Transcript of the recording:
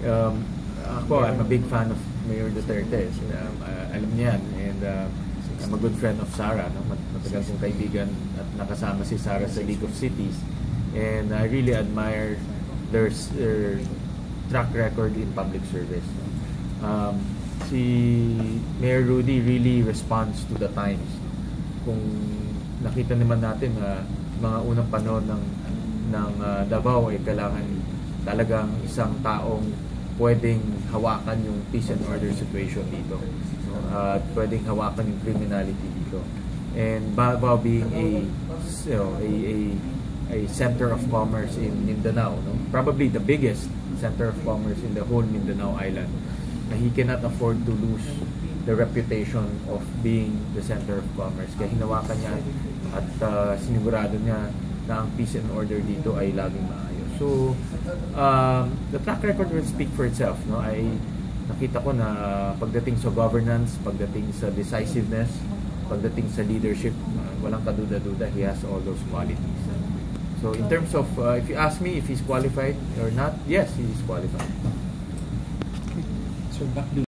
Ako, I'm a big fan of Mayor Duterte. Alam niya yan. And I'm a good friend of Sara. No? Matagal kong kaibigan at nakasama si Sara sa League of Cities. And I really admire their track record in public service. Si Mayor Rudy really responds to the times. Kung nakita naman natin na mga unang panahon ng Davao ay kailangan talagang isang taong pwedeng hawakan yung peace and order situation dito. At pwedeng hawakan yung criminality dito. And Davao being a center of commerce in Mindanao, no? Probably the biggest center of commerce in the whole Mindanao island. He cannot afford to lose the reputation of being the center of commerce. Kaya hinawakan niya at sinigurado niya na ang peace and order dito ay laging maayos. So, the track record will speak for itself. No? Nakita ko na pagdating sa governance, pagdating sa decisiveness, pagdating sa leadership, walang kaduda-duda, he has all those qualities. So, in terms of, if you ask me if he's qualified or not, yes, he is qualified. So back